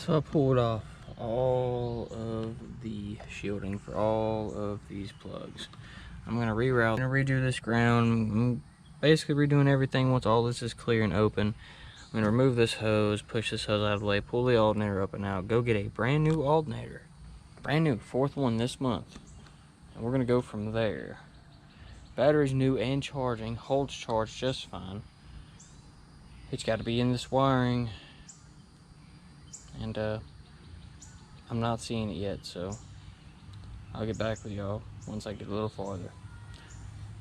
So I pulled off all of the shielding for all of these plugs. I'm gonna reroute, I'm gonna redo this ground. I'm basically redoing everything once all this is clear and open. I'm gonna remove this hose, push this hose out of the way, pull the alternator up and out, go get a brand new alternator. Brand new, 4th one this month. And we're gonna go from there. Battery's new and charging, holds charge just fine. It's gotta be in this wiring. And I'm not seeing it yet, so I'll get back with y'all once I get a little farther.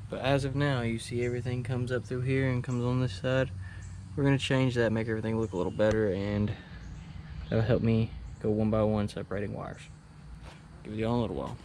But as of now, you see everything comes up through here and comes on this side. We're gonna change that, make everything look a little better, and that'll help me go one by one separating wires. Give y'all a little while.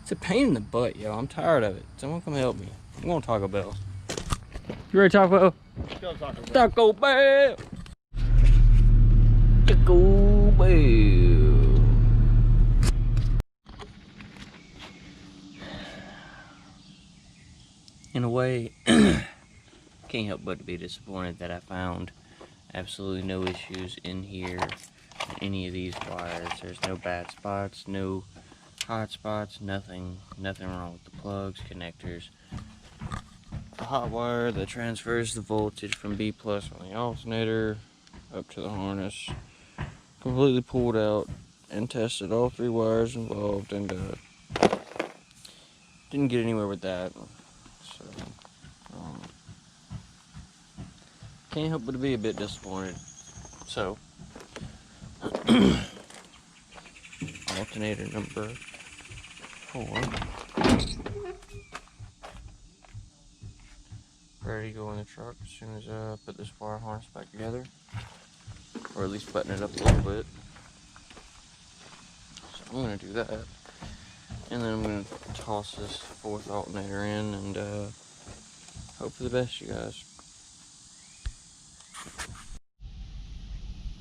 It's a pain in the butt, yo. I'm tired of it. Someone come help me. I'm going to Taco Bell. You ready, Taco Bell? Go Taco Bell. Taco Bell! Taco Bell! In a way, can't help but to be disappointed that I found absolutely no issues in here, in any of these wires. There's no bad spots, no hot spots, nothing wrong with the plugs, connectors. The hot wire that transfers the voltage from B plus on the alternator up to the harness, completely pulled out and tested all 3 wires involved, and didn't get anywhere with that. So can't help but to be a bit disappointed. So alternator number 4 ready to go in the truck as soon as I put this wire harness back together, or at least button it up a little bit. So I'm gonna do that, and then I'm gonna toss this 4th alternator in and hope for the best, you guys.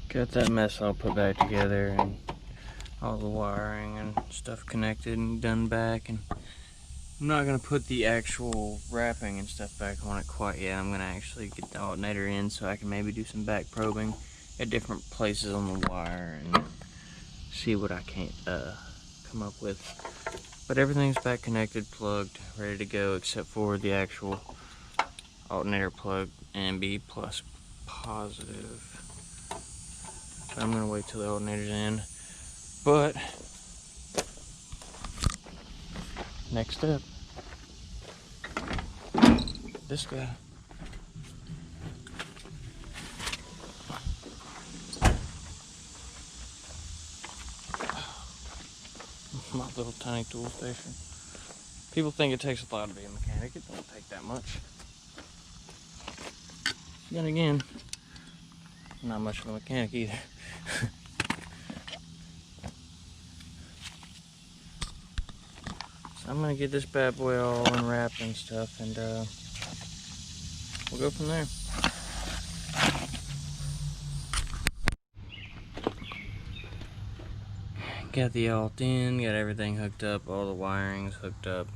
Got that mess all put back together and all the wiring and stuff connected and done back, and I'm not going to put the actual wrapping and stuff back on it quite yet. I'm going to actually get the alternator in so I can maybe do some back probing at different places on the wire and see what I can come up with. But everything's back connected, plugged, ready to go, except for the actual alternator plug and B plus positive. I'm going to wait till the alternator's in. But next step, this guy. My little tiny tool station. People think it takes a lot to be a mechanic. It don't take that much. Then again, I'm not much of a mechanic either. So I'm gonna get this bad boy all unwrapped and stuff, and we'll go from there. Got the alt in, got everything hooked up, all the wiring's hooked up.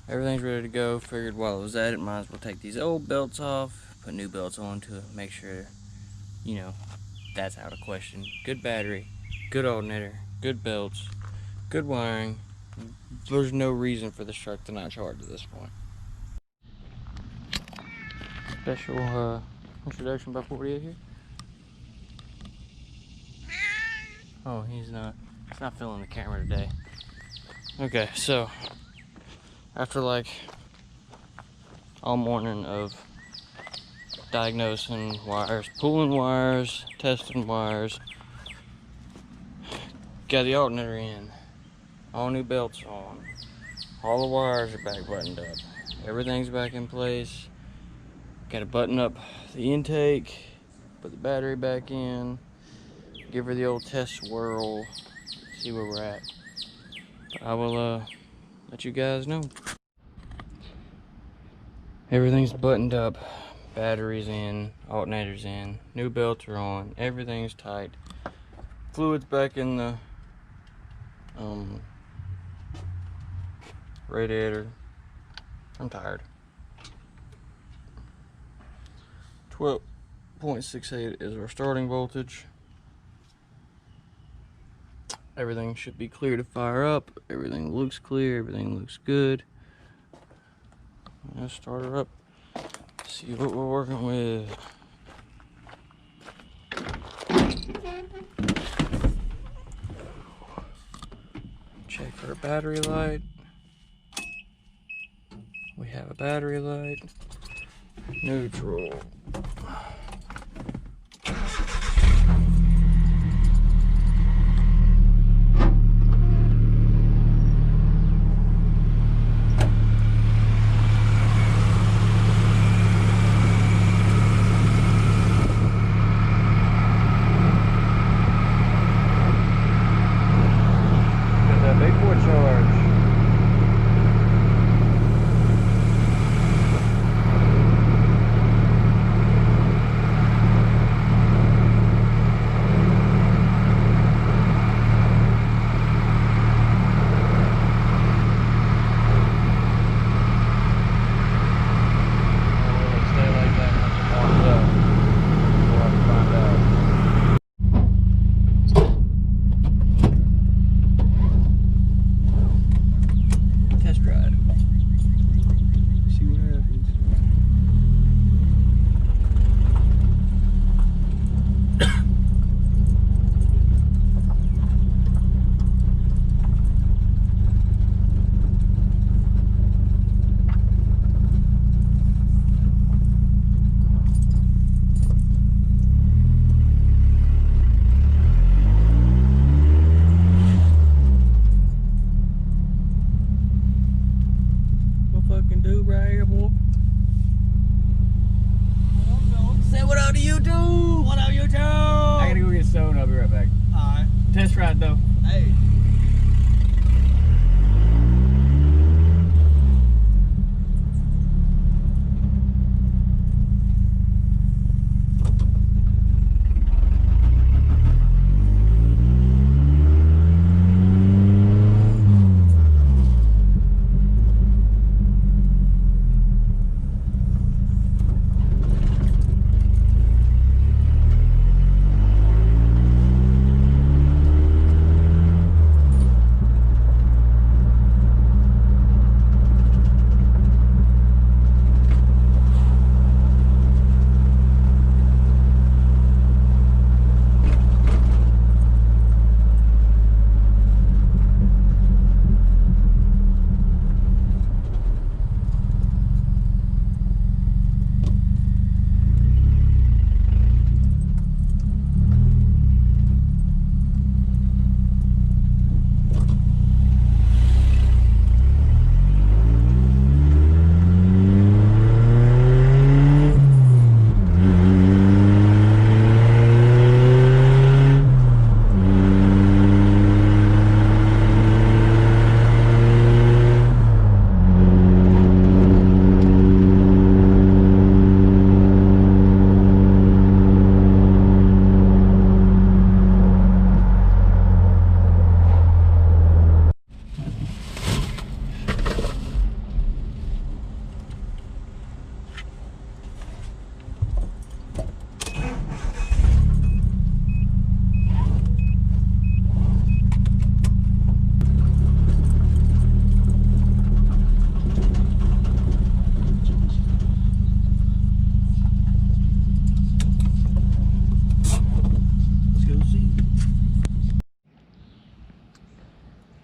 Everything's ready to go. Figured while I was at it, might as well take these old belts off, put new belts on to make sure, you know, that's out of question. Good battery, good alternator, good belts, good wiring. There's no reason for this truck to not charge at this point. Special introduction by 48 here. Oh, he's not feeling the camera today. Okay, so after like all morning of diagnosing wires, pulling wires, testing wires, got the alternator in, all new belts on, all the wires are back buttoned up, everything's back in place. Got to button up the intake, put the battery back in, give her the old test swirl, see where we're at. But I will let you guys know. Everything's buttoned up, batteries in, alternators in, new belts are on, everything's tight. Fluid's back in the radiator. I'm tired. 12.68 is our starting voltage. Everything should be clear to fire up. Everything looks clear, everything looks good. Let's start her up. See what we're working with. Check for a battery light. We have a battery light. Neutral. Test ride though. Hey.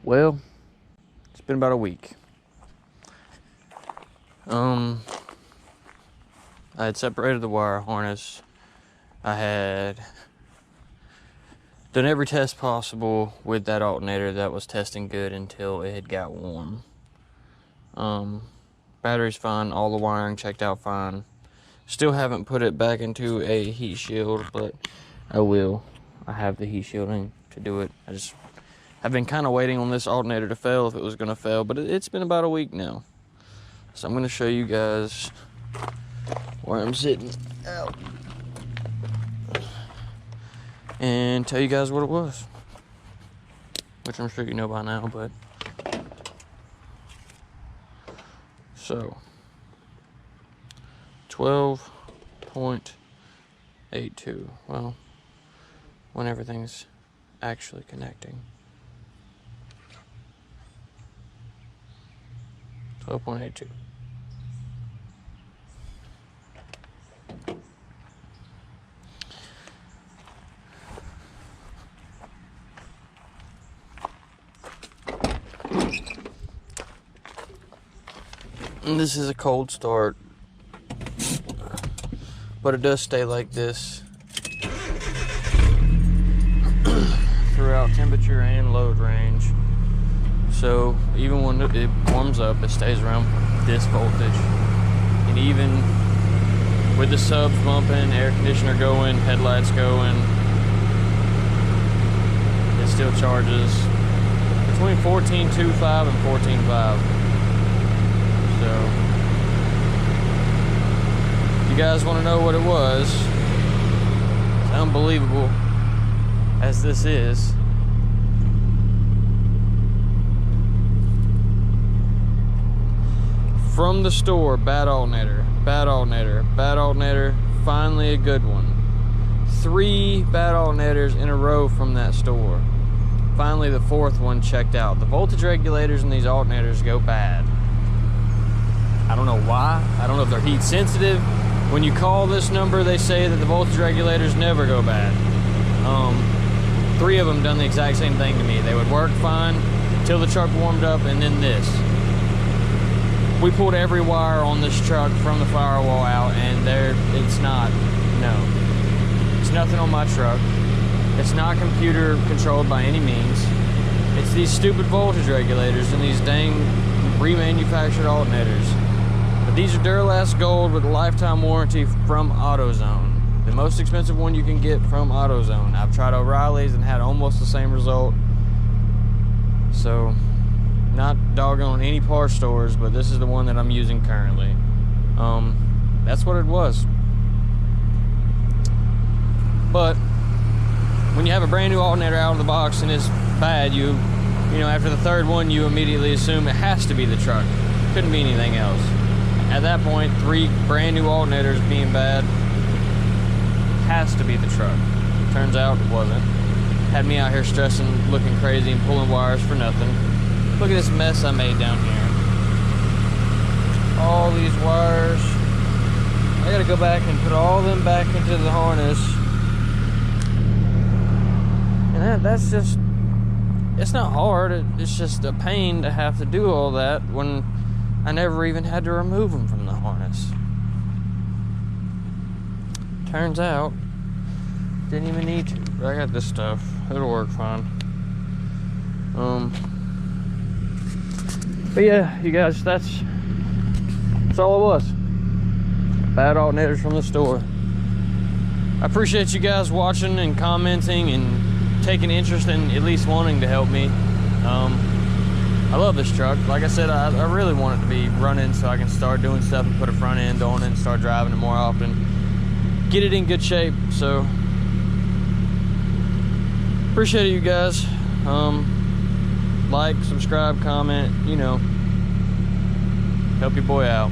Well, it's been about a week. I had separated the wire harness. I had done every test possible with that alternator that was testing good until it had got warm. Battery's fine, all the wiring checked out fine. Still haven't put it back into a heat shield, but I will. I have the heat shielding to do it. I've been kind of waiting on this alternator to fail if it was going to fail, but it's been about a week now. So I'm going to show you guys where I'm sitting out and tell you guys what it was, which I'm sure you know by now, but so 12.82. Well, when everything's actually connecting. 12.82. And this is a cold start, but it does stay like this throughout temperature and load range. So even when it warms up, it stays around this voltage. And even with the subs bumping, air conditioner going, headlights going, it still charges between 14.25 and 14.5. So, if you guys want to know what it was, as unbelievable as this is, from the store, bad alternator, bad alternator, bad alternator, finally a good one. 3 bad alternators in a row from that store. Finally the 4th one checked out. The voltage regulators in these alternators go bad. I don't know why. I don't know if they're heat sensitive. When you call this number, they say that the voltage regulators never go bad. 3 of them done the exact same thing to me. They would work fine till the truck warmed up, and then this. We pulled every wire on this truck from the firewall out, and it's not, no. It's nothing on my truck. It's not computer controlled by any means. It's these stupid voltage regulators and these dang remanufactured alternators. But these are Duralast Gold with a lifetime warranty from AutoZone. The most expensive one you can get from AutoZone. I've tried O'Reilly's and had almost the same result. So, not dogging on any parts stores, but this is the one that I'm using currently. That's what it was. But when you have a brand new alternator out of the box and it's bad, you know, after the 3rd one, you immediately assume it has to be the truck. Couldn't be anything else. At that point, 3 brand new alternators being bad has to be the truck. Turns out it wasn't. Had me out here stressing, looking crazy, and pulling wires for nothing. Look at this mess I made down here. All these wires. I gotta go back and put all them back into the harness. And that's just, it's not hard. It's just a pain to have to do all that when I never even had to remove them from the harness. Turns out, didn't even need to. But I got this stuff. It'll work fine. But yeah, you guys, that's all it was. Bad alternators from the store. I appreciate you guys watching and commenting and taking interest in at least wanting to help me. I love this truck. Like I said, I really want it to be running so I can start doing stuff and put a front end on it and start driving it more often. Get it in good shape. So appreciate it, you guys. Like, subscribe, comment, you know, help your boy out.